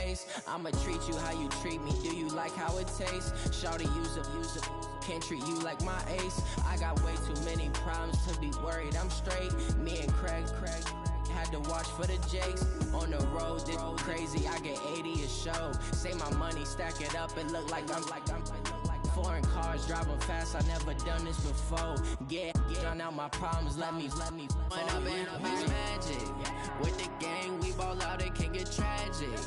face. I'ma treat you how you treat me. Do you like how it tastes? Shawty, use up. Can't treat you like my ace. I got way too many problems to be worried. I'm straight. Me and Craig had to watch for the Jakes. On the road, this crazy. I get 80 a show. Say my money, stack it up. It look like I'm foreign cars driving fast. I never done this before. Drown out my problems. Let me. When I've been magic. With the gang, we ball out. It can get tragic.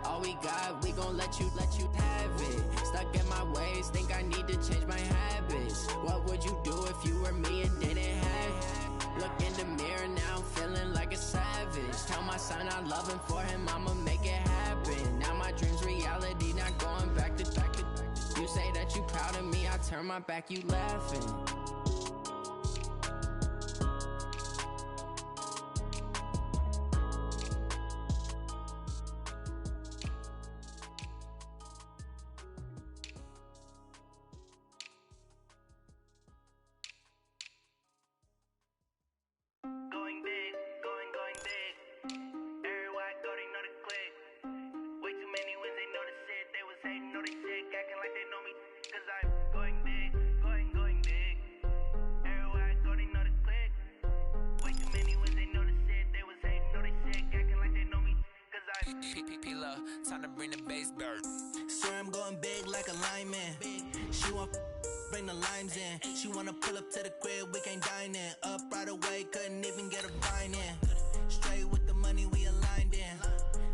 All we got, we gon' let you have it. Stuck in my ways, think I need to change my habits. What would you do if you were me and didn't have it? Look in the mirror now, I'm feeling like a savage. Tell my son I love him, for him I'ma make it happen. Now my dream's reality, not going back to. You say that you proud of me, I turn my back, you laughing. Time to bring the bass bird. Swear I'm going big like a lineman. She want bring the limes in. She wanna pull up to the crib, we can't dine in. Up right away, couldn't even get a vine in. Straight with the money, we aligned in.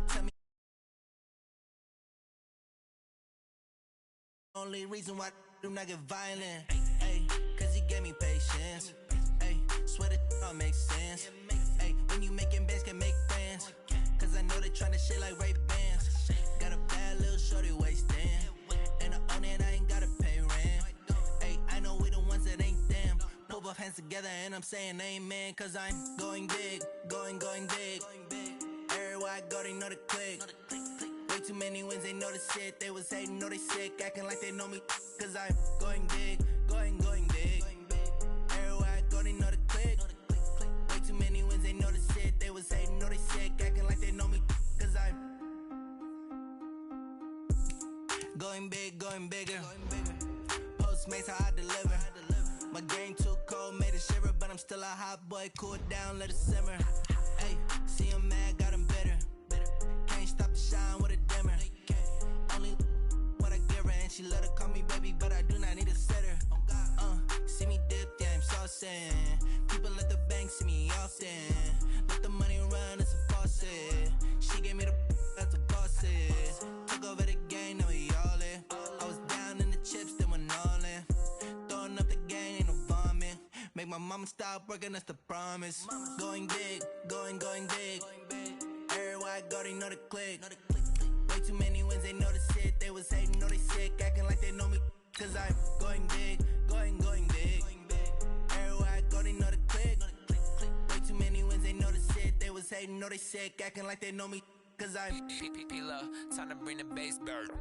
Tell me only reason why do not get violent. Ay, cause he gave me patience. Ay, swear that all makes sense. Ay, when you making bands can make friends. Cause I know they tryna shit like Ray Bans. Got a bad little shorty wasting. And I own it, I ain't gotta pay rent. Ay, I know we the ones that ain't them. Pull both hands together and I'm saying amen. Cause I'm going big, going big. Everywhere I go, they know the click. Way too many wins, they know the shit. They was hating, know they sick, acting like they know me. Cause I'm going big, going big. Everywhere I go, they know the click. Way too many wins, they know the shit. They was hating, know they sick, acting like they know me. Cause I'm going big, going bigger. Postmates, how I deliver. My game too cold, made it shiver. But I'm still a hot boy, cool it down, let it simmer. Ay, see him mad, got him bitter. Can't stop the shine with a dimmer. Only what I give her, and she let her call me baby, but I do not need a sitter. See me dip, yeah, I'm saucing. People at the bank see me often. Let the money run, it's a faucet. She gave me the that's a bosses. Took over the game, now we all in. I was down in the chips, then went all in. Throwing up the game, ain't no vomit. Make my mama stop working, that's the promise. Going big, going big. Everywhere I go, they know the click. Way too many wins, they know the shit. They was hating, know they sick, acting like they know me. Cause I'm going big, going big. Everywhere I go, they know the click. Way too many wins, they know the shit. They was hating, know they sick, acting like they know me. Cause I'm P-P-P-Love, time to bring the bass bird.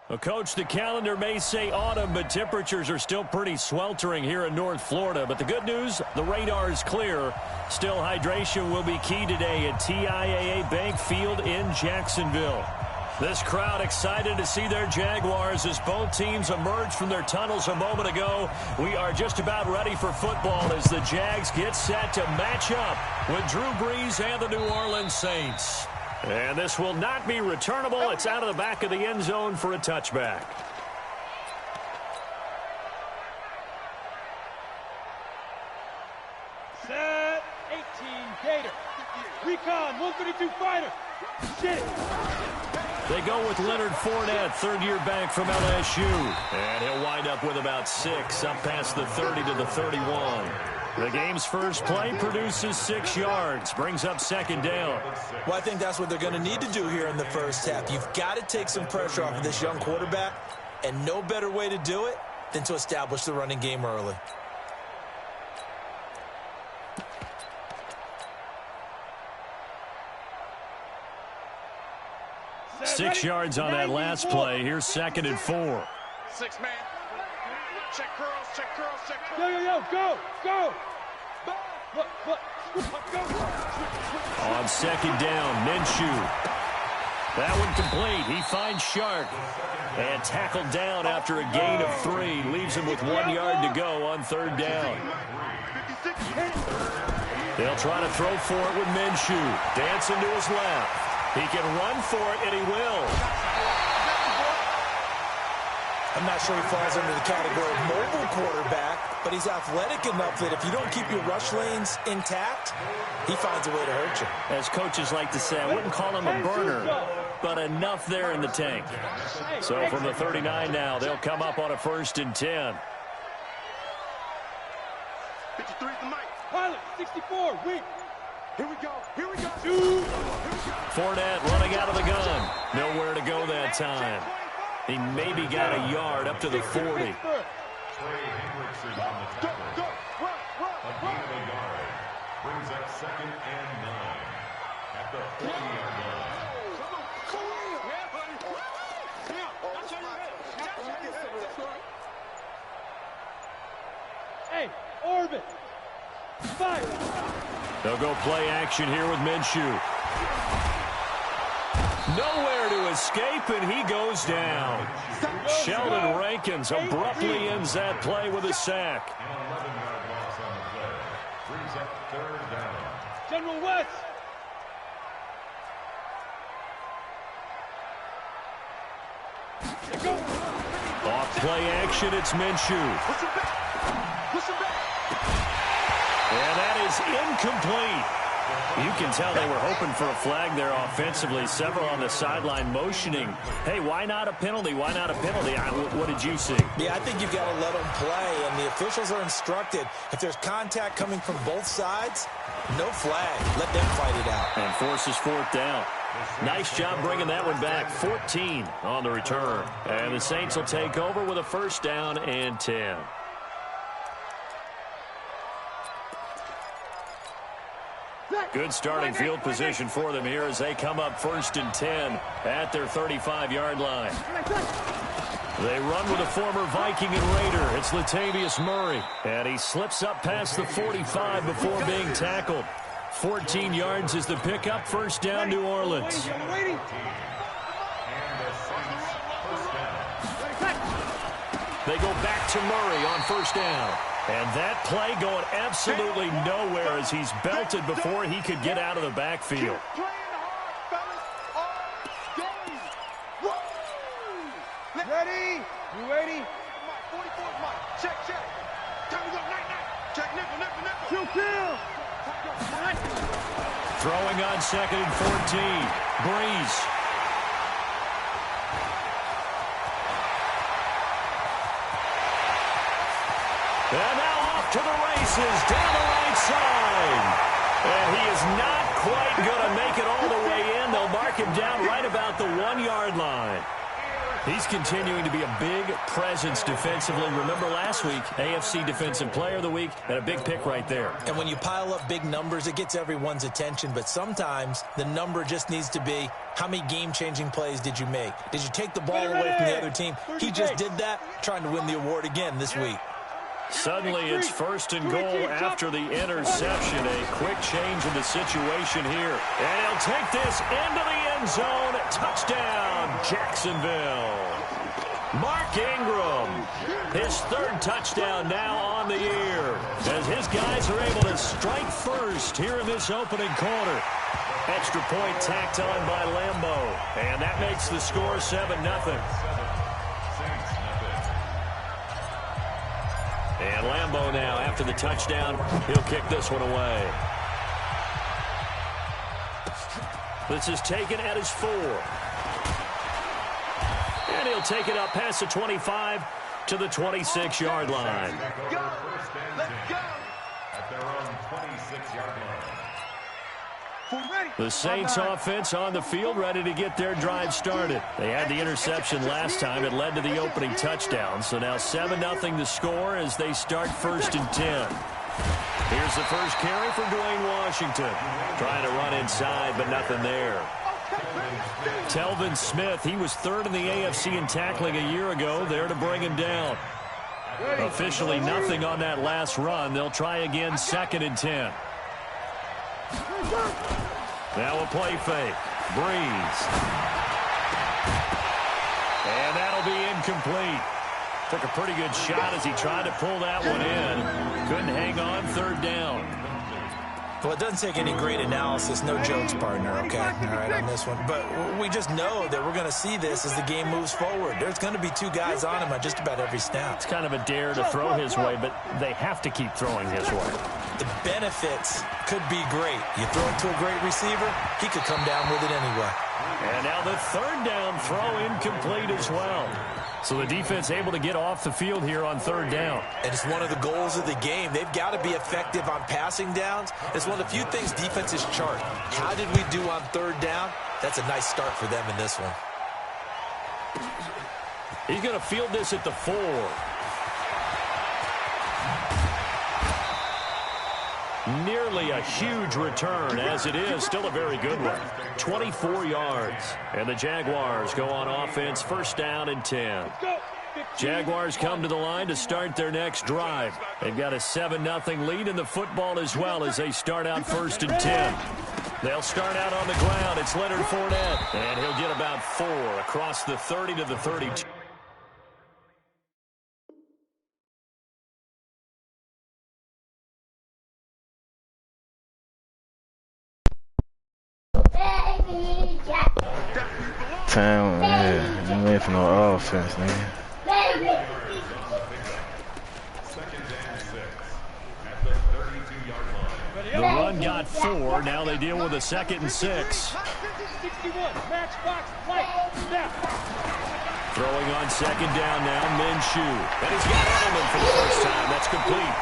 Well, Coach, the calendar may say autumn, but temperatures are still pretty sweltering here in North Florida. But the good news, the radar is clear. Still, hydration will be key today at TIAA Bank Field in Jacksonville. This crowd excited to see their Jaguars as both teams emerge from their tunnels a moment ago. We are just about ready for football as the Jags get set to match up with Drew Brees and the New Orleans Saints. And this will not be returnable. It's out of the back of the end zone for a touchback. Set 18 Gator. Recon 132 fighter. Shit. They go with Leonard Fournette, third-year back from LSU. And he'll wind up with about 6 up past the 30 to the 31. The game's first play produces 6 yards, brings up second down. Well, I think that's what they're going to need to do here in the first half. You've got to take some pressure off of this young quarterback, and no better way to do it than to establish the running game early. Six yards on that last play. Here's 2nd and 4. 6 man. Check curls, check curls, check curls. Yo, go, go. Go. On second down, Minshew. That one complete. He finds Shark. And tackled down after a gain of 3. Leaves him with 1 yard to go on 3rd down. They'll try to throw for it with Minshew. Dancing to his left. He can run for it, and he will. I'm not sure he falls under the category of mobile quarterback, but he's athletic enough that if you don't keep your rush lanes intact, he finds a way to hurt you. As coaches like to say, I wouldn't call him a burner, but enough there in the tank. So from the 39 now, they'll come up on a 1st and 10. 53 is the mic. Pilot, 64, weak. Here we go, here we go. Fournette running out of the gun. Nowhere to go that time. He maybe got a yard up to the 40. Go, run. A gain of a yard. Brings up 2nd and 9 at the 40-yard line. Hey, orbit. Fire. They'll go play action here with Minshew. Nowhere to escape, and he goes down. Sheldon Rankins abruptly ends that play with a sack. An 11-yard loss on the play. Brings up 3rd down. General West. Off play action, it's Minshew. And that is incomplete. You can tell they were hoping for a flag there offensively. Several on the sideline motioning. Hey, why not a penalty? Why not a penalty? What did you see? Yeah, I think you've got to let them play, and the officials are instructed. If there's contact coming from both sides, no flag. Let them fight it out. And forces 4th down. Nice job bringing that one back. 14 on the return. And the Saints will take over with a 1st down and 10. Good starting field position for them here as they come up 1st and 10 at their 35-yard line. They run with a former Viking and Raider. It's Latavius Murray. And he slips up past the 45 before being tackled. 14 yards is the pickup. 1st down, New Orleans. They go back to Murray on 1st down. And that play going absolutely nowhere as he's belted before he could get out of the backfield. Ready? You ready? 44 Mike. Check. Time to go. Night. Check nipple. Kill. Throwing on 2nd and 14. Breeze. And now off to the races down the right side. And he is not quite going to make it all the way in. They'll mark him down right about the 1-yard line. He's continuing to be a big presence defensively. Remember last week, AFC Defensive Player of the Week, and a big pick right there. And when you pile up big numbers, it gets everyone's attention. But sometimes the number just needs to be, how many game-changing plays did you make? Did you take the ball away from the other team? He just did that, trying to win the award again this week. Suddenly it's 1st and goal after the interception. A quick change in the situation here. And he'll take this into the end zone. Touchdown, Jacksonville. Mark Ingram, his 3rd touchdown now on the year, as his guys are able to strike first here in this opening quarter. Extra point tacked on by Lambo, and that makes the score 7-0. And Lambo now, after the touchdown, he'll kick this one away. This is taken at his 4. And he'll take it up past the 25 to the 26-yard line. at their own 26-yard line. The Saints offense on the field, ready to get their drive started. They had the interception last time. It led to the opening touchdown. So now 7-0 the score as they start 1st and 10. Here's the first carry for Dwayne Washington. Trying to run inside, but nothing there. Telvin Smith, he was 3rd in the AFC in tackling a year ago, there to bring him down. Officially nothing on that last run. They'll try again 2nd and 10. Now a play fake. Breeze. And that'll be incomplete. Took a pretty good shot as he tried to pull that one in. Couldn't hang on 3rd down. Well, it doesn't take any great analysis. No jokes, partner, okay? All right, on this one. But we just know that we're going to see this as the game moves forward. There's going to be 2 guys on him at just about every snap. It's kind of a dare to throw his way, but they have to keep throwing his way. The benefits could be great. You throw it to a great receiver, he could come down with it anyway. And now the 3rd down throw incomplete as well. So the defense able to get off the field here on 3rd down. And it's one of the goals of the game. They've got to be effective on passing downs. It's one of the few things defenses chart. How did we do on 3rd down? That's a nice start for them in this one. He's going to field this at the 4. Nearly a huge return, as it is still a very good one. 24 yards. And the Jaguars go on offense, 1st down and 10. Jaguars come to the line to start their next drive. They've got a 7-0 lead in the football as well as they start out 1st and 10. They'll start out on the ground. It's Leonard Fournette. And he'll get about 4 across the 30 to the 32. Time, yeah, I'm waiting for no offense, nigga. The run got 4. Now they deal with a 2nd and 6. Throwing on 2nd down now, Minshew. And he's got Edelman for the first time. That's complete.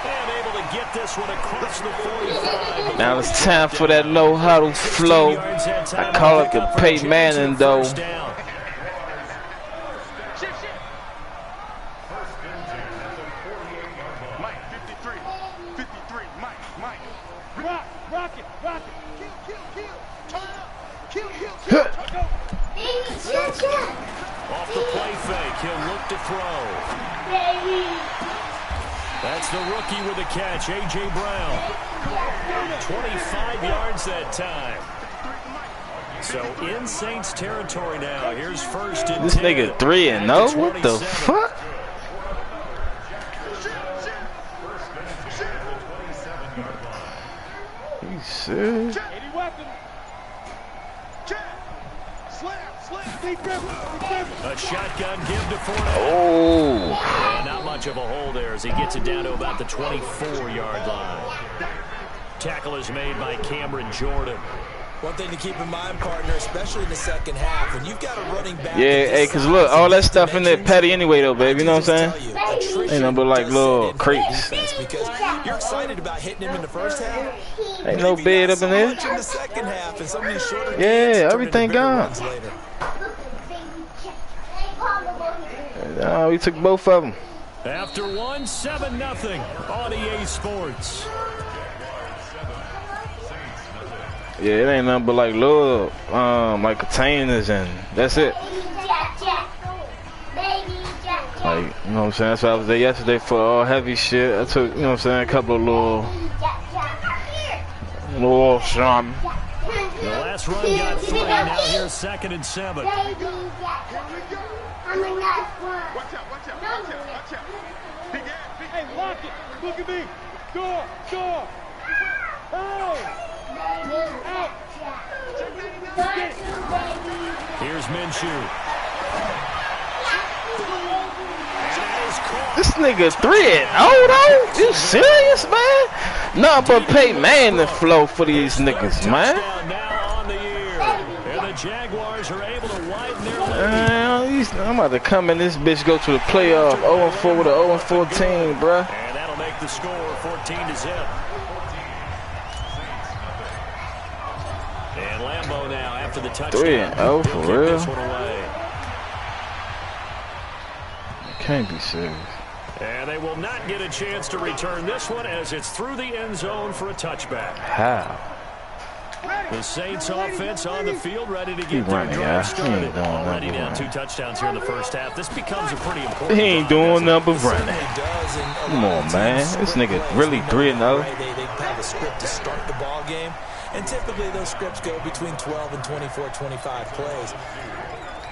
And able to get this one across the 45. Now it's time for that low huddle flow. I call it the Peyton Manning, though. Mike, 53, Mike. Rock it. Kill. Turn up. Kill. Off the play fake, he'll look to throw. That's the rookie with the catch, A.J. Brown. 25 yards that time. So in Saints territory now. Here's 1st and 10. This nigga 3-0? What the fuck? You serious? A shotgun give to Fournette. Oh. And not much of a hole there as he gets it down to about the 24-yard line. Tackle is made by Cameron Jordan. One thing to keep in mind, partner, especially in the 2nd half, when you've got a running back. Yeah, hey, cause look, all that stuff in there petty anyway, though, baby. You know what I'm saying? Ain't nothing but like little crates. Because you're excited about hitting him in the 1st half. Ain't no bed up in there. In the 2nd half, and some of these shorter yeah, everything gone. We took both of them. After 7-0 on EA Sports. Yeah, it ain't nothing but like little, like containers, and that's it. Like, you know what I'm saying? That's why I was there yesterday for all heavy shit. I took, you know what I'm saying, a couple of little something. The last run got 3. Now here's 2nd and 7. Watch out. Big ass. Hey, lock it. Look at me. Door. Hey. Here's Minshew. This nigga 3-0 though? You serious, man? Nothing but Peyton Manning flow for these niggas, man. Now on the year. And the Jaguars are able to widen their lead. I'm about to come in this bitch, go to the playoff 0-4 with an 0-14, bruh. And that'll make the the score, 14-0. And Lambeau now after the touchdown. 3-0 for real? This one away. Can't be serious. And they will not get a chance to return this one as it's through the end zone for a touchback. How? The Saints offense on the field, ready to get their drive started. Already down 2 touchdowns here in the first half. This becomes a pretty important. He ain't doing nothing but running. Come on, man. This nigga really 3-0. They have a script to start the ball game, and typically those scripts go between 12 and 24, 25 plays.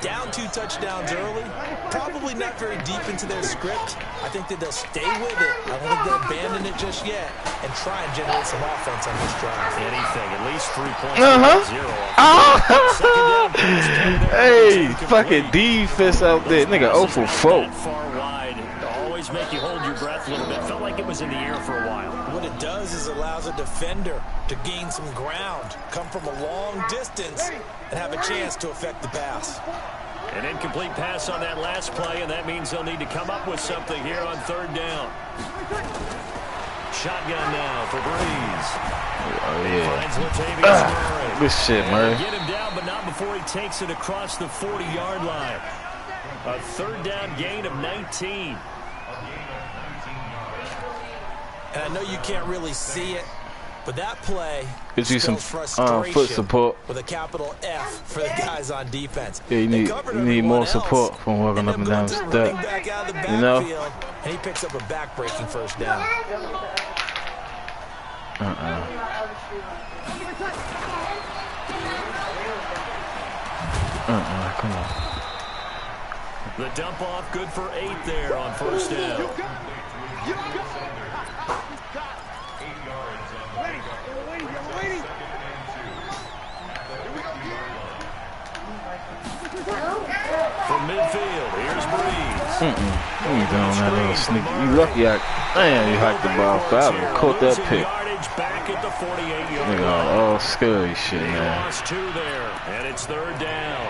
Down 2 touchdowns early, probably not very deep into their script. I think that they'll stay with it. I don't think they'll abandon it just yet and try and generate some offense on this drive. Anything, at least 3 points. Hey, fucking defense out there. Nigga 0 for 4. Far wide, always make you hold your breath a little bit. Felt like it was in the air for a while. What it does is allows a defender to gain some ground, come from a long distance, and have a chance to affect the pass. An incomplete pass on that last play, and that means they'll need to come up with something here on 3rd down. Shotgun now for Breeze. Oh, yeah. Finds Latavius Murray. Good shit, Murray. Get him down, but not before he takes it across the 40-yard line. A 3rd down gain of 19. And I know you can't really see it, but that play gives you some foot support with a capital F for the guys on defense. Yeah, you need more support from walking up and down the step. You know? And he picks up a back-breaking 1st down. Come on. The dump off good for 8 there on 1st down. From midfield, here's Breeze. You ain't doing that little sneak. You lucky damn, you hiked the ball foul and caught that pick. Back at the 48-yard line. All scary shit, man. Lost 2 there, and it's 3rd down.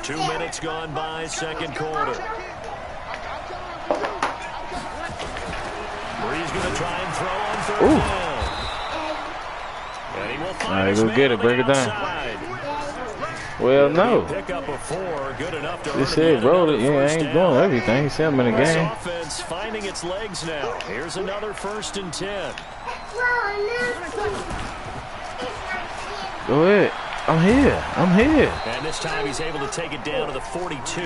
Two minutes gone by, 2nd quarter. Breeze going to try and throw on 3rd down. And he will find his go get it, break it down. Well, no. Pick up a 4, good enough to He said, bro, I ain't doing everything. He said I'm in the game. Offense finding its legs now. Here's another 1st and 10. Go ahead. I'm here. And this time he's able to take it down to the 42.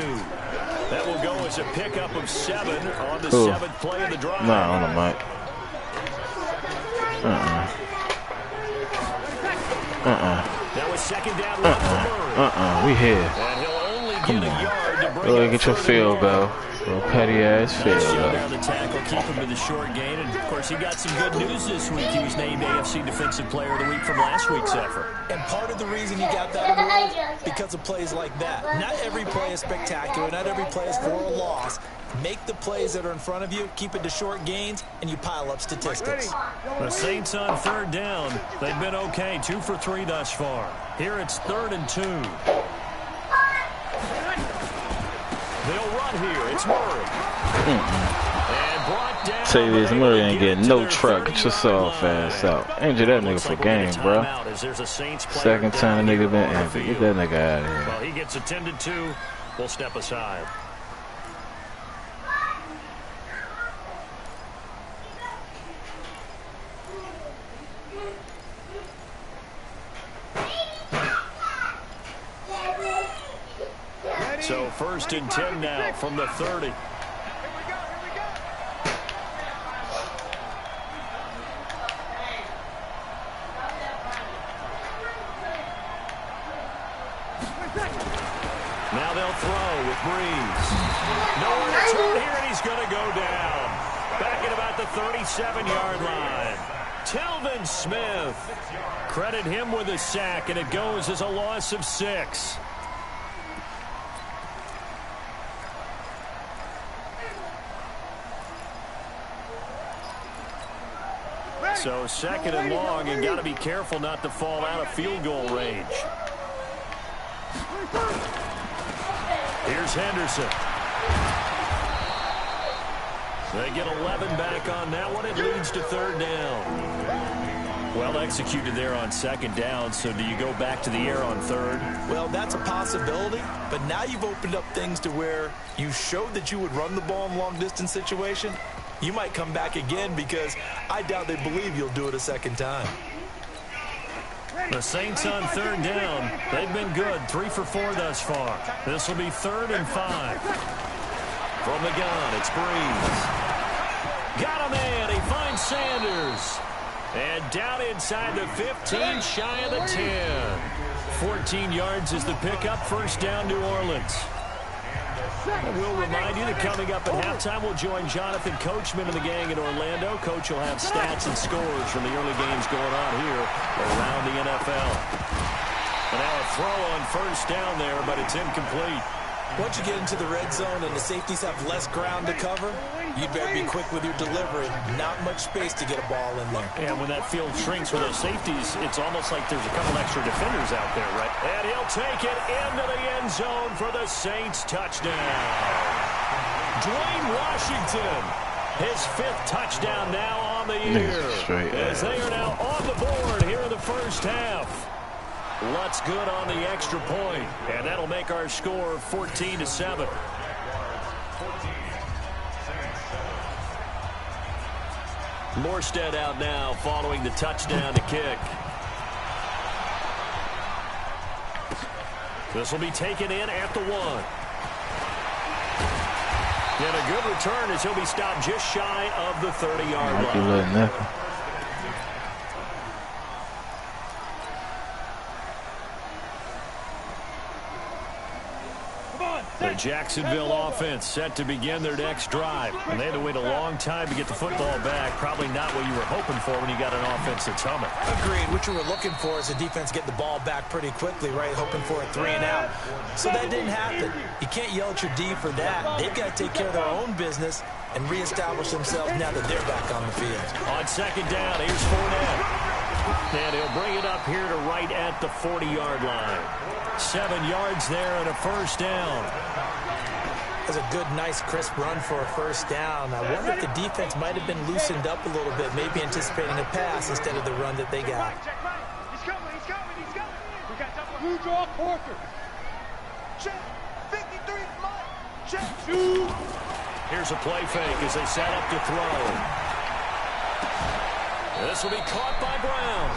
That will go as a pickup of 7 on the 7th play of the drive. No, on the mic. That was 2nd down. We here. And he'll only Come get a yard to on. bring Go ahead, get your field goal. Little petty ass field goal. Down the tackle, keep him to the short gain. And of course, he got some good news this week. He was named AFC Defensive Player of the Week from last week's effort. And part of the reason he got that award, because of plays like that. Not every play is spectacular. Not every play is for a loss. Make the plays that are in front of you, keep it to short gains, and you pile up statistics. The Saints on 3rd down. They've been okay, 2 for 3 thus far. Here it's 3rd and 2. They'll run here. It's Murray. And brought down. Say this, Murray ain't getting no truck. Get your soft ass out. Injure that nigga for game, bro. 2nd time the nigga been injured. Get that nigga out of here. Well, he gets attended to. We'll step aside. So 1st and 10 now from the 30. Now they'll throw with Breeze. Nowhere to turn here, and he's going to go down. Back at about the 37-yard line. Telvin Smith. Credit him with a sack, and it goes as a loss of 6. So 2nd and long, and got to be careful not to fall out of field goal range. Here's Henderson. They get 11 back on that one. It leads to third down. Well executed there on second down. So do you go back to the air on third? Well, that's a possibility. But now you've opened up things to where you showed that you would run the ball in long-distance situation. You might come back again because I doubt they believe you'll do it a second time. The Saints on third down. They've been good. 3 for 4 thus far. This will be 3rd and 5. From the gun, it's Breeze. Got a man. He finds Sanders. And down inside the 15, shy of the 10. 14 yards is the pickup. First down, New Orleans. And we'll remind you that coming up at halftime, we'll join Jonathan Coachman and the gang in Orlando. Coach will have stats and scores from the early games going on here around the NFL. And now a throw on first down there, but it's incomplete. Once you get into the red zone and the safeties have less ground to cover, you better be quick with your delivery. Not much space to get a ball in there. And when that field shrinks for those safeties, it's almost like there's a couple extra defenders out there, right? And he'll take it into the end zone for the Saints touchdown. Dwayne Washington, his 5th touchdown now on the year. As they are now on the board here in the first half. Lutz good on the extra point, and that'll make our score 14-7. Morstead out now following the touchdown to kick. This will be taken in at the 1. And a good return as he'll be stopped just shy of the 30-yard line. The Jacksonville offense set to begin their next drive. And they had to wait a long time to get the football back. Probably not what you were hoping for when you got an offense that's humming. Agreed. What you were looking for is the defense get the ball back pretty quickly, right? Hoping for a 3 and out. So that didn't happen. You can't yell at your D for that. They've got to take care of their own business and reestablish themselves now that they're back on the field. On second down, here's Fournette. And he'll bring it up here to right at the 40-yard line. 7 yards there and a first down. That's a good, nice, crisp run for a first down. I wonder if the defense might have been loosened up a little bit, maybe anticipating a pass instead of the run that they got. He's coming. We got double. Blue draw, Porter. Check. 53, Mike. Check. 2. Here's a play fake as they set up to throw. This will be caught by Brown.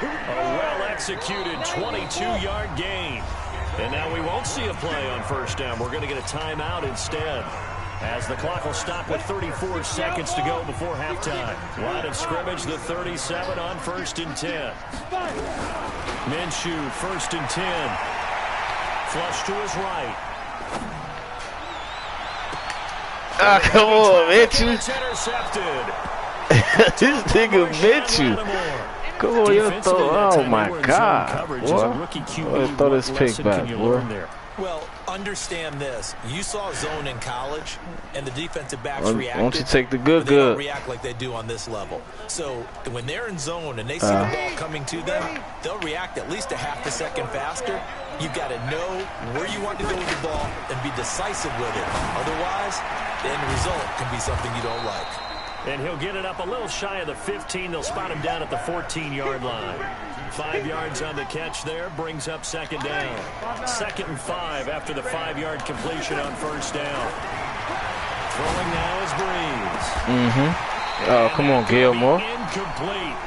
A well-executed 22-yard gain. And now we won't see a play on first down. We're going to get a timeout instead, as the clock will stop with 34 seconds to go before halftime. Line of scrimmage, the 37 on 1st and 10. Minshew, 1st and 10. Flush to his right. Ah, come on, Minshew. It's intercepted. This nigga Minshew. Come on, you throw. Oh my God, boy. Throw this pick back, boy. Well, understand this. You saw zone in college, and the defensive backs reacted. Why don't you take the good? They don't react like they do on this level. So when they're in zone and they see the ball coming to them, they'll react at least a half a second faster. You've got to know where you want to go with the ball and be decisive with it. Otherwise, the end result can be something you don't like. And he'll get it up a little shy of the 15. They'll spot him down at the 14-yard line. 5 yards on the catch there, brings up second down. 2nd and 5 after the 5-yard completion on first down. Throwing now is Breeze. Oh, come on, Gilmore. Incomplete.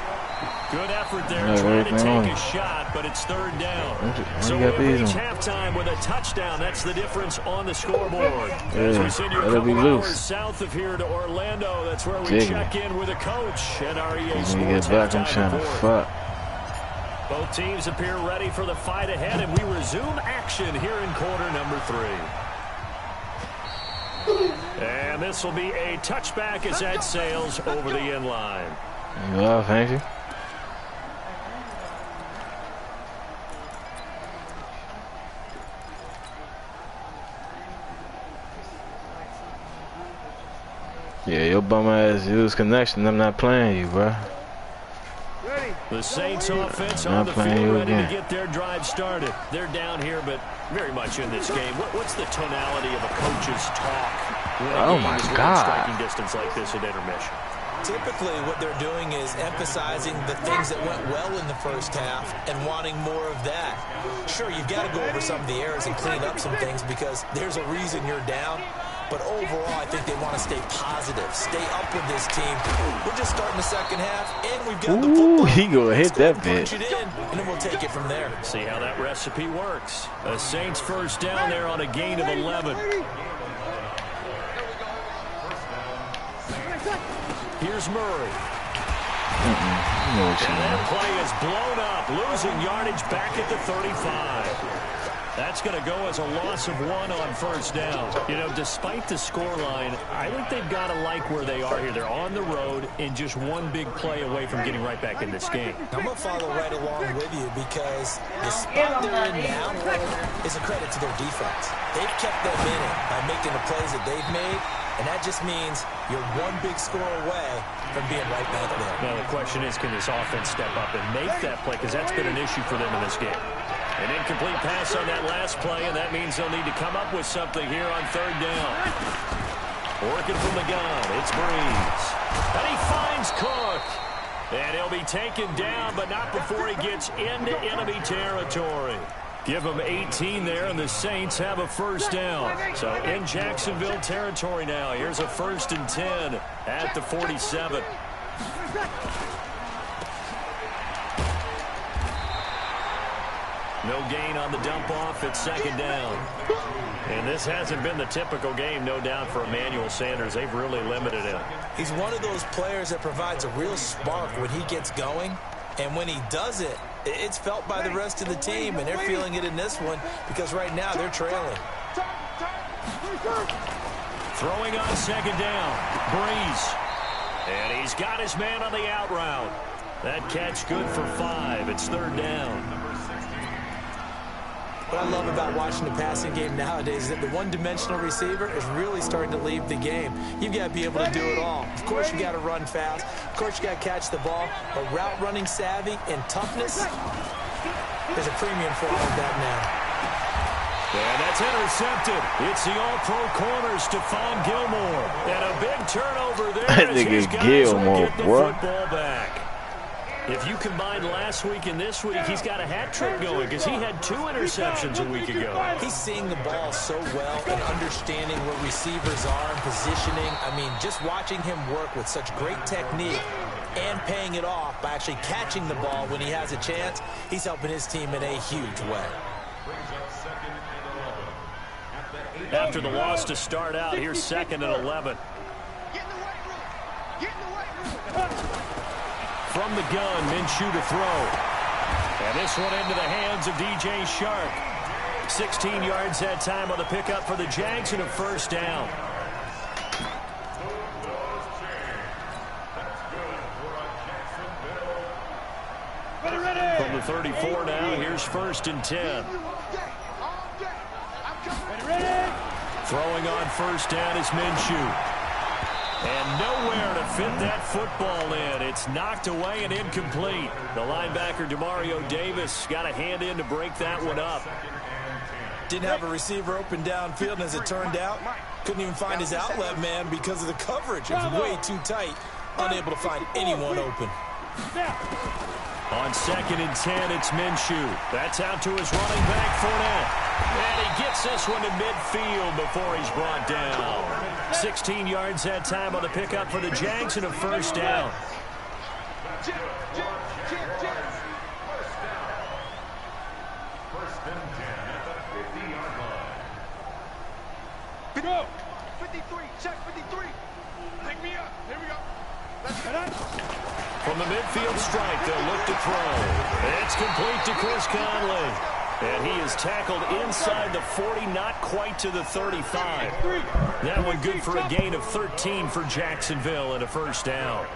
Good effort there, trying to take a shot, but it's 3rd down. So we'll reach halftime with a touchdown. That's the difference on the scoreboard. As we send you a couple hours south of here to Orlando, that's where we check in with a coach at our EA Sports halftime report. Both teams appear ready for the fight ahead, and we resume action here in quarter number 3. And this will be a touchback as that sails over the end line. Well, thank you. Yeah, your bum ass use connection. I'm not playing you, bro. Ready. The Saints offense on the field ready to get their drive started. They're down here, but very much in this game. What's the tonality of a coach's talk when a game is within striking distance like this at intermission? Typically, what they're doing is emphasizing the things that went well in the first half and wanting more of that. Sure, you've got to go over some of the errors and clean up some things because there's a reason you're down. But overall, I think they want to stay positive, stay up with this team. We're just starting the second half, and we've got the football. He gonna hit that bitch. And then we'll take it from there. See how that recipe works. A Saints first down there on a gain of 11. Here's Murray. And that play is blown up, losing yardage back at the 35. That's going to go as a loss of 1 on first down. You know, despite the scoreline, I think they've got to like where they are here. They're on the road and just one big play away from getting right back in this game. I'm going to follow right along with you because the spot they're in now is a credit to their defense. They've kept them in it by making the plays that they've made, and that just means you're one big score away from being right back there. Now, the question is, can this offense step up and make that play? Because that's been an issue for them in this game. An incomplete pass on that last play, and that means they'll need to come up with something here on third down. Working from the gun, it's Breeze. And he finds Cook. And he'll be taken down, but not before he gets into enemy territory. Give him 18 there, and the Saints have a first down. So in Jacksonville territory now. Here's a 1st and 10 at the 47. No gain on the dump-off at second down. And this hasn't been the typical game, no doubt, for Emmanuel Sanders. They've really limited him. He's one of those players that provides a real spark when he gets going. And when he does it, it's felt by the rest of the team. And they're feeling it in this one because right now they're trailing. Throwing on second down. Breeze. And he's got his man on the out route. That catch good for 5. It's third down. What I love about watching the passing game nowadays is that the one-dimensional receiver is really starting to leave the game. You've got to be able to do it all. Of course, you got to run fast. Of course, you got to catch the ball. But route running savvy and toughness, there's a premium for all of that now. And that's intercepted. It's the all-pro corner, Stephon Gilmore. And a big turnover there. That nigga Gilmore, bro. Football back. If you combine last week and this week, he's got a hat trick going because he had 2 interceptions a week ago. He's seeing the ball so well and understanding where receivers are and positioning. I mean, just watching him work with such great technique and paying it off by actually catching the ball when he has a chance, he's helping his team in a huge way. After the loss to start out, here's 2nd and 11. From the gun, Minshew to throw. And this one into the hands of DJ Shark. 16 yards that time on the pickup for the Jags and a first down. From the 34 now, here's 1st and 10. Throwing on first down is Minshew. And nowhere to fit that football in. It's knocked away and incomplete. The linebacker, Demario Davis, got a hand in to break that one up. Didn't have a receiver open downfield, and as it turned out, couldn't even find his outlet man because of the coverage. It was way too tight, unable to find anyone open. On 2nd and 10, it's Minshew. That's out to his running back, Fournette. And he gets this one to midfield before he's brought down. 16 yards that time on the pickup for the Jags and a first down. Go! 53, check 53. Pick me up. Here we go. Let's get up. From the midfield strike, they'll look to throw. It's complete to Chris Conley. And he is tackled inside the 40, not quite to the 35. That one good for a gain of 13 for Jacksonville and a first down.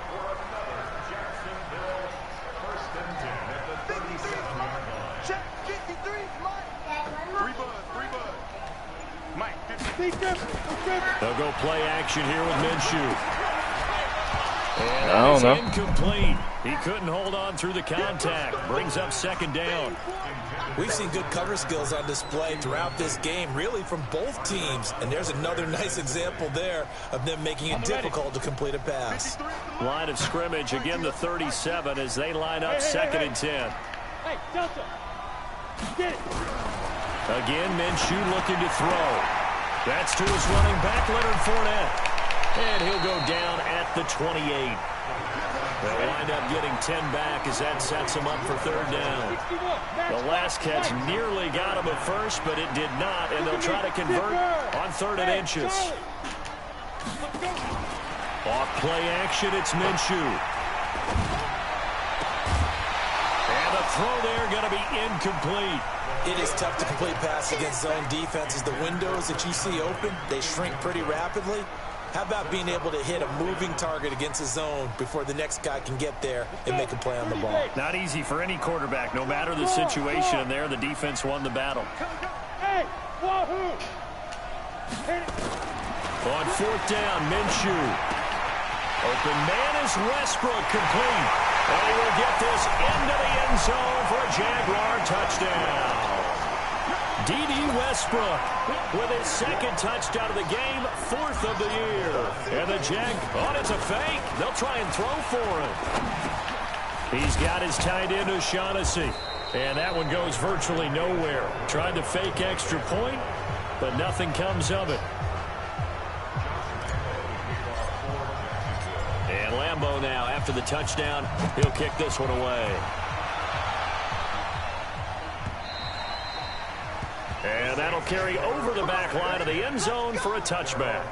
Check 53, Mike. 3 bud. Mike, 50. They'll go play action here with Minshew. I don't know. Incomplete. He couldn't hold on through the contact. Brings up second down. We've seen good cover skills on display throughout this game, really from both teams. And there's another nice example there of them making it difficult to complete a pass. Line of scrimmage, again the 37 as they line up second and 10. Hey, Delta. Get it. Again, Minshew looking to throw. That's to his running back, Leonard Fournette. And he'll go down at the 28. They'll wind up getting 10 back as that sets him up for third down. The last catch nearly got him at first, but it did not, and they'll try to convert on third and inches. Off play action, it's Minshew. And the throw there going to be incomplete. It is tough to complete pass against zone defenses. The windows that you see open, they shrink pretty rapidly. How about being able to hit a moving target against a zone before the next guy can get there and make a play on the ball? Not easy for any quarterback, no matter the situation. And there, the defense won the battle. Hey, wahoo! On fourth down, Minshew. Open man is Westbrook, complete. And he will get this into the end zone for a Jaguar touchdown. D.D. Westbrook with his second touchdown of the game, fourth of the year. And the it's a fake. They'll try and throw for him. He's got his tight end, O'Shaughnessy. And that one goes virtually nowhere. Tried to fake extra point, but nothing comes of it. And Lambeau now, after the touchdown, he'll kick this one away. And that'll carry over the back line of the end zone for a touchback.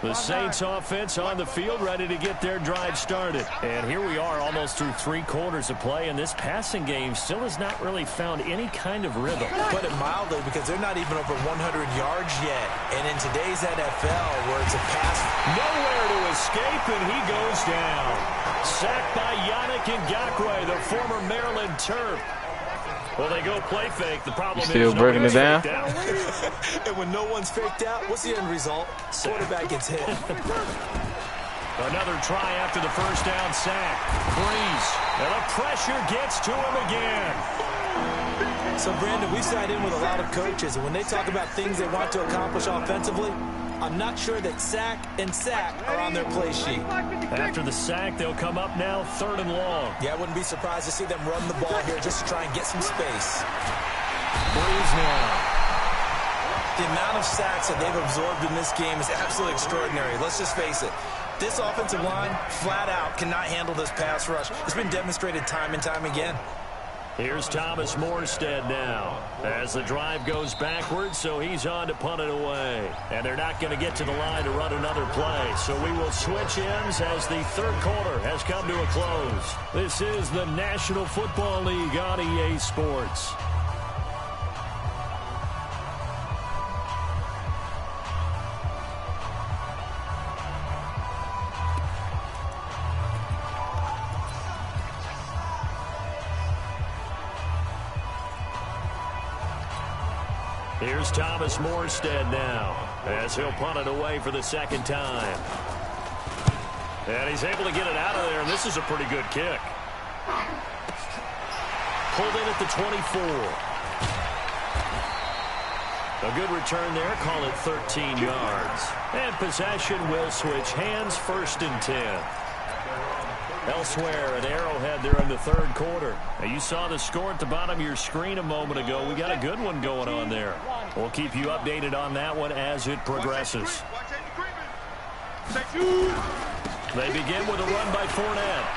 The Saints offense on the field, ready to get their drive started. And here we are almost through 3 quarters of play, and this passing game still has not really found any kind of rhythm. Put it mildly, because they're not even over 100 yards yet. And in today's NFL, where it's a pass, nowhere to escape, and he goes down. Sacked by Yannick Ngakoue, the former Maryland Terp. Well, they go play fake. The problem still is breaking it down. And when no one's faked out, what's the end result? Quarterback gets hit. Another try after the first down sack. Breeze. And the pressure gets to him again. So, Brandon, we sat in with a lot of coaches, and when they talk about things they want to accomplish offensively, I'm not sure that sack and sack are on their play sheet. After the sack, they'll come up now third and long. Yeah, I wouldn't be surprised to see them run the ball here just to try and get some space. Breeze now. The amount of sacks that they've absorbed in this game is absolutely extraordinary. Let's just face it. This offensive line, flat out, cannot handle this pass rush. It's been demonstrated time and time again. Here's Thomas Morstead now as the drive goes backwards, so he's on to punt it away. And they're not going to get to the line to run another play, so we will switch ends as the third quarter has come to a close. This is the National Football League on EA Sports. Here's Thomas Morstead now as he'll punt it away for the second time. And he's able to get it out of there, and this is a pretty good kick. Pulled in at the 24. A good return there, call it 13 yards. And possession will switch hands, first and 10. Elsewhere at Arrowhead, they're in the third quarter. Now, you saw the score at the bottom of your screen a moment ago. We got a good one going on there. We'll keep you updated on that one as it progresses. They begin with a run by Fournette.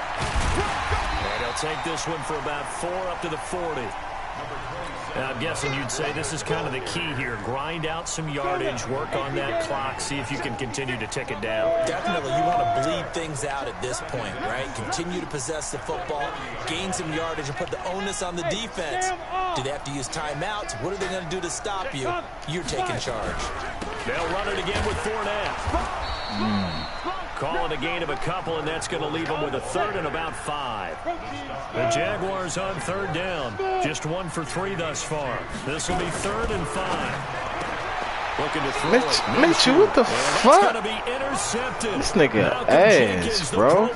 And he'll take this one for about 4 up to the 40. Now, I'm guessing you'd say this is kind of the key here. Grind out some yardage, work on that clock, see if you can continue to tick it down. Definitely. You want to bleed things out at this point, right? Continue to possess the football, gain some yardage, and put the onus on the defense. Do they have to use timeouts? What are they going to do to stop you? You're taking charge. They'll run it again with Fournette. Call it a gain of a couple, and that's going to leave them with a third and about 5. The Jaguars on third down. Just 1 for 3 thus far. This will be 3rd and 5. Looking to throw Mitchell, what the fuck? It's going to be intercepted. This nigga ass, bro.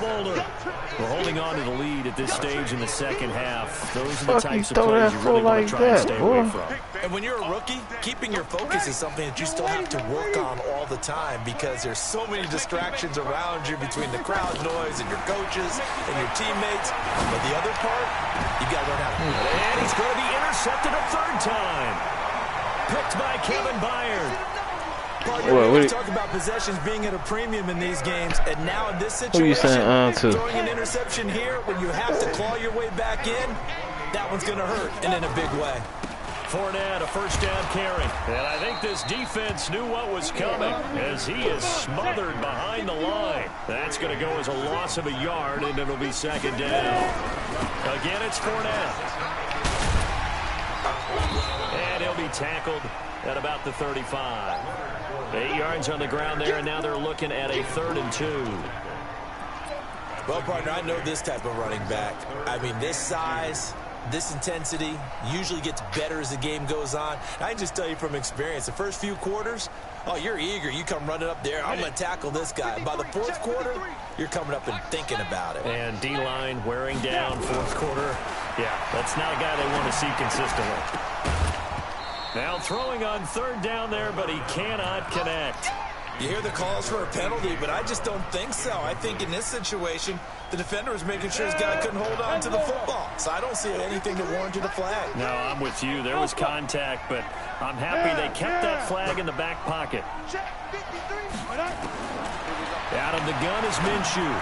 We're holding on to the lead at this stage in the second half. Those are the types of throw plays that you really want to try and stay away from. And when you're a rookie, keeping your focus is something that you still have to work on all the time because there's so many distractions around you between the crowd noise and your coaches and your teammates. But the other part, you got to learn how to do it. And he's going to be intercepted a 3rd time. Picked by Kevin Byard. We talk about possessions being at a premium in these games, and now in this situation, who you saying throwing an interception here when you have to claw your way back in, that one's going to hurt, and in a big way. Fournette, a 1st down carry. And I think this defense knew what was coming as he is smothered behind the line. That's going to go as a loss of a yard, and it'll be 2nd down. Again, it's Fournette. And he'll be tackled at about the 35. 8 yards on the ground there, and now they're looking at a 3rd and 2. Well, partner, I know this type of running back. I mean, this size, this intensity usually gets better as the game goes on. I can just tell you from experience, the first few quarters, oh, you're eager. You come running up there, I'm going to tackle this guy. By the 4th quarter, you're coming up and thinking about it. And D-line wearing down 4th quarter. Yeah, that's not a guy they want to see consistently. Now throwing on 3rd down there, but he cannot connect. You hear the calls for a penalty, but I just don't think so. I think in this situation, the defender was making sure his guy couldn't hold on to the football. So I don't see anything to warrant a flag. No, I'm with you. There was contact, but I'm happy they kept that flag in the back pocket. Out of the gun is Minshew.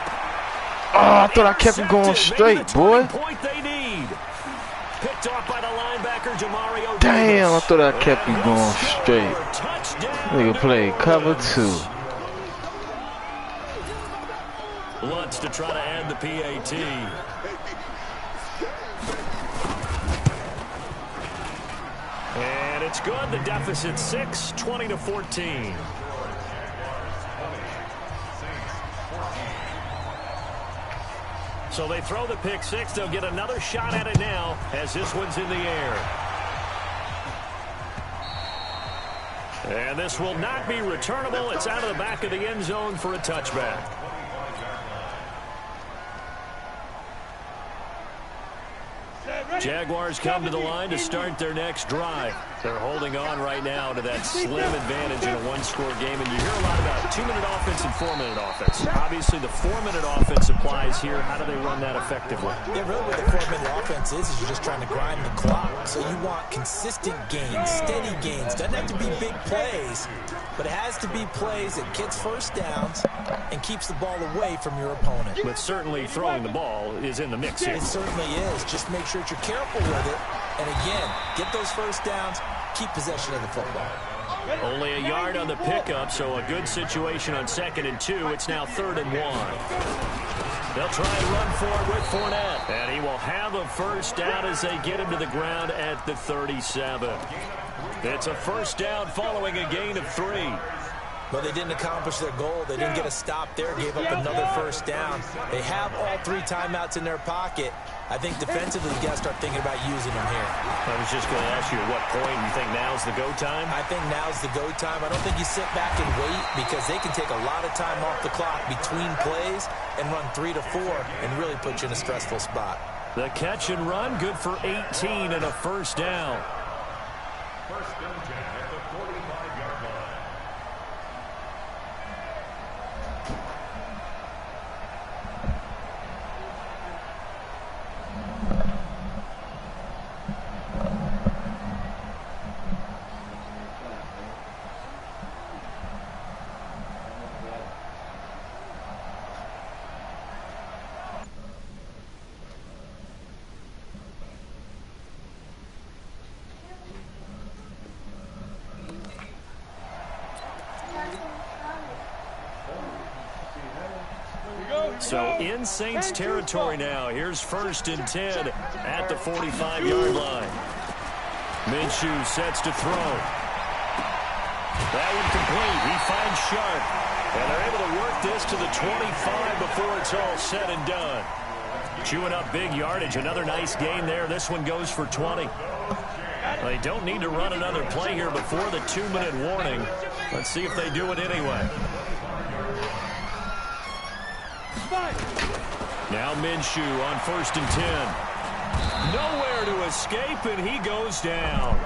Oh, I thought I kept him going straight, boy. Point they need. Picked off by the linebacker, Jamario. Damn, I thought I kept you going straight. Nigga played cover 2. Lutz to try to add the PAT. And it's good. The deficit 6, 20-14. So they throw the pick 6. They'll get another shot at it now as this one's in the air. And this will not be returnable. It's out of the back of the end zone for a touchback. Jaguars come to the line to start their next drive. They're holding on right now to that slim advantage in a 1-score game. And you hear a lot about 2-minute offense and 4-minute offense. Obviously, the 4-minute offense applies here. How do they run that effectively? Yeah, really what the 4-minute offense is you're just trying to grind the clock. So you want consistent gains, steady gains. Doesn't have to be big plays, but it has to be plays that gets 1st downs and keeps the ball away from your opponent. But certainly throwing the ball is in the mix here. It certainly is. Just make sure that you're careful with it. And again, get those 1st downs, keep possession of the football. Only a yard on the pickup, so a good situation on 2nd and 2. It's now 3rd and 1. They'll try and run for it with Fournette. And he will have a 1st down as they get him to the ground at the 37. It's a 1st down following a gain of 3. But they didn't accomplish their goal. They didn't get a stop there, gave up another 1st down. They have all 3 timeouts in their pocket. I think defensively, you got to start thinking about using them here. I was just going to ask you at what point you think now's the go time? I think now's the go time. I don't think you sit back and wait because they can take a lot of time off the clock between plays and run 3 to 4 and really put you in a stressful spot. The catch and run, good for 18 and a 1st down. First down at the 45-yard line. So in Saints territory now. Here's 1st and 10 at the 45-yard line. Minshew sets to throw. That one complete. He finds Sharp. And they're able to work this to the 25 before it's all said and done. Chewing up big yardage. Another nice gain there. This one goes for 20. They don't need to run another play here before the 2-minute warning. Let's see if they do it anyway. Now Minshew on 1st and 10. Nowhere to escape, and he goes down.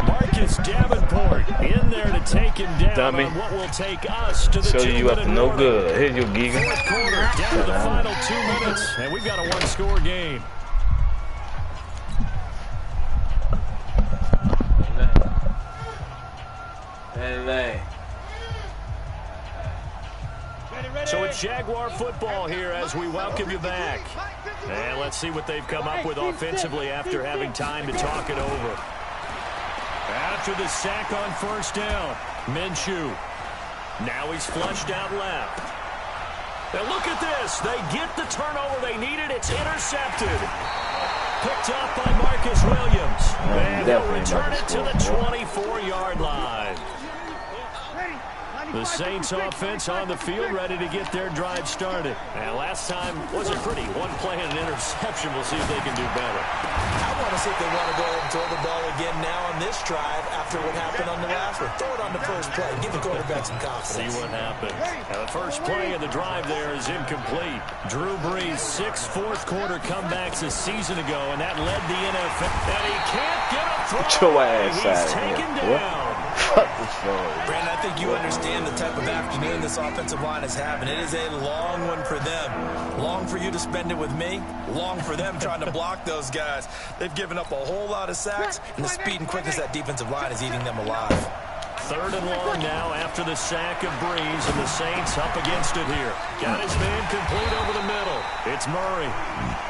Marcus Davenport in there to take him down. Dummy. On what will take us to the Show you up 2-minute to no warning. good. Here's your giga. Fourth quarter, down to the final 2 minutes, and we've got a one-score game. So it's Jaguar football here as we welcome you back. And let's see what they've come up with offensively after having time to talk it over. After the sack on 1st down, Minshew. Now he's flushed out left. And look at this. They get the turnover they needed. It's intercepted. Picked up by Marcus Williams. And he'll return it to the 24-yard line. The Saints offense on the field, ready to get their drive started. And last time wasn't pretty. One play and an interception. We'll see if they can do better. I want to see if they want to go ahead and throw the ball again now on this drive after what happened on the last one. Throw it on the first play. Give the quarterback some confidence. See what happens. Now the first play of the drive there is incomplete. Drew Brees, 6 fourth-quarter comebacks a season ago, and that led the NFL. And he can't get a throw. Get your ass He's out of taken here. down. Fuck this phone. Brandon, I think you understand the type of afternoon this offensive line is having. It is a long one for them. Long for you to spend it with me. Long for them trying to block those guys. They've given up a whole lot of sacks, and the speed and quickness of that defensive line is eating them alive. 3rd and long now after the sack of Brees, and the Saints up against it here. Got his man complete over the middle. It's Murray.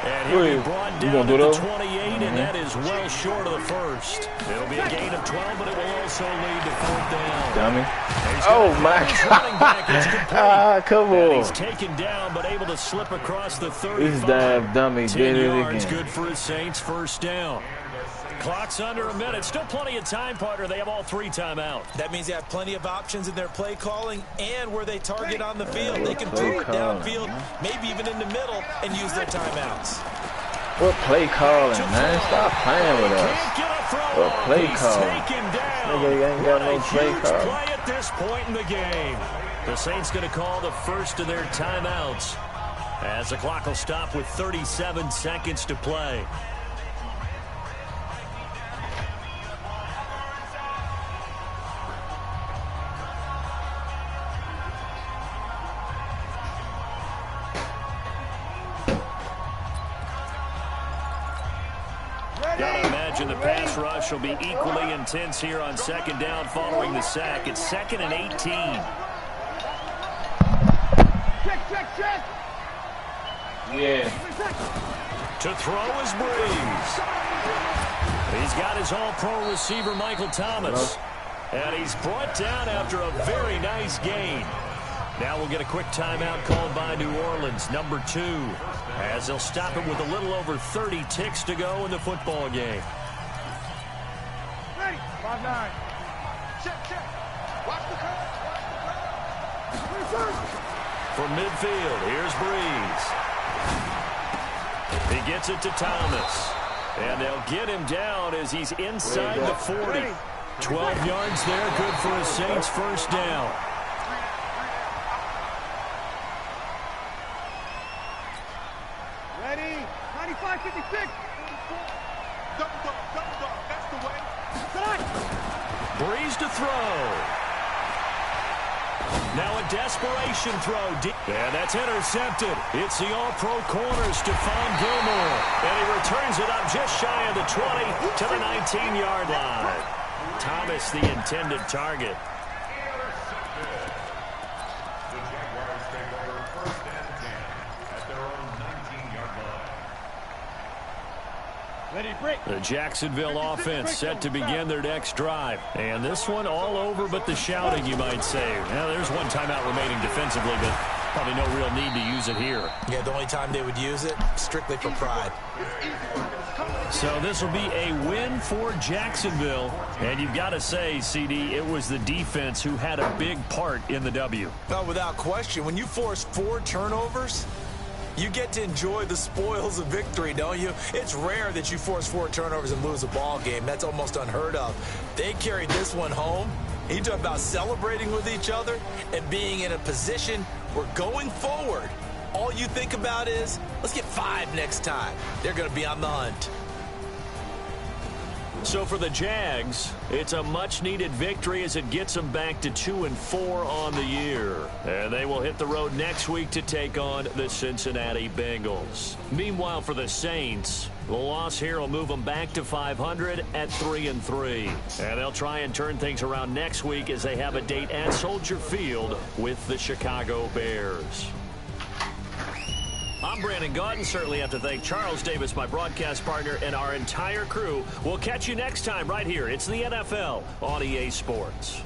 And he'll be brought down to the 28, and that is well short of the first. It'll be a gain of 12, but it will also lead to 4th down. Dummy. Oh, my God. Come on. And he's taken down, but able to slip across the 35. This damn dummy 10 did it yards, again. good for his Saints, 1st down. Clock's under a minute. Still plenty of time, partner. They have all 3 timeouts. That means they have plenty of options in their play calling and where they target on the field. They can throw it downfield, maybe even in the middle, and use their timeouts. What play calling, man? Stop playing with us. What play calling? Nigga ain't got no play call. Play at this point in the game. The Saints going to call the first of their timeouts as the clock will stop with 37 seconds to play. Gotta imagine the pass rush will be equally intense here on 2nd down following the sack. It's 2nd and 18. Check. Yeah. To throw is Brees. He's got his all-pro receiver, Michael Thomas. And he's brought down after a very nice gain. Now we'll get a quick timeout called by New Orleans, number 2, as they'll stop it with a little over 30 ticks to go in the football game. Ready. 5-9. Check. Watch the curve. From midfield, here's Brees. He gets it to Thomas. And they'll get him down as he's inside the 40. 12 yards there, good for a Saints 1st down. Ready. 95-56. Double dog. That's the way. Brees to throw. Now a desperation throw. And that's intercepted. It's the all-pro corner, Stephon Gilmore. And he returns it up just shy of the 20 to the 19-yard line. Thomas, the intended target. The Jaguars take over 1st and 10 at their own 19-yard line. Ready, break. The Jacksonville offense set to begin their next drive. And this one all over but the shouting, you might say. Now, there's one timeout remaining defensively, but probably no real need to use it here. Yeah, the only time they would use it, strictly for pride. Come on. So this will be a win for Jacksonville. And you've got to say, CD, it was the defense who had a big part in the W. Oh, without question. When you force 4 turnovers, you get to enjoy the spoils of victory, don't you? It's rare that you force 4 turnovers and lose a ball game. That's almost unheard of. They carried this one home. You talk about celebrating with each other and being in a position where going forward, all you think about is, let's get 5 next time. They're going to be on the hunt. So for the Jags, it's a much-needed victory as it gets them back to 2-4 on the year. And they will hit the road next week to take on the Cincinnati Bengals. Meanwhile, for the Saints, the loss here will move them back to 500 at 3-3. And they'll try and turn things around next week as they have a date at Soldier Field with the Chicago Bears. I'm Brandon Gaudin. Certainly have to thank Charles Davis, my broadcast partner, and our entire crew. We'll catch you next time right here. It's the NFL on EA Sports.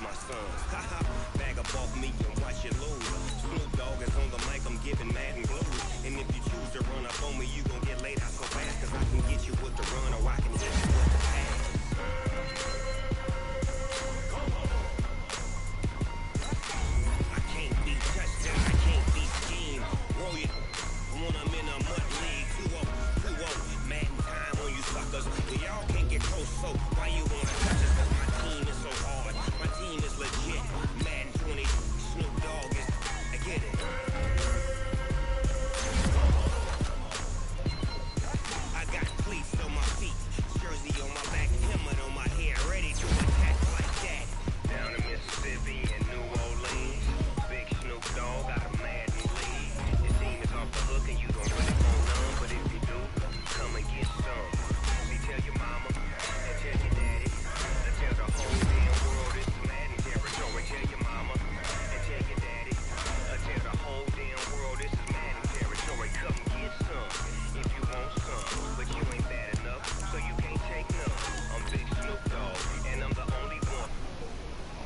My sons, bag up off me and watch you lose. Snoop Dogg is on the mic, I'm giving Madden blues. And if you choose to run up on me, you gon' get laid out so fast. Cause I can get you with the run or I can hit you with the pass. I can't be touched and I can't be schemed. Roll you when I'm in a mud league. 2-0, Madden time on you suckers. Y'all can't get close, so why you wanna touch us? Cause my team is so hard. My team is legit. Madden 20, Snoop Dogg is, I get it.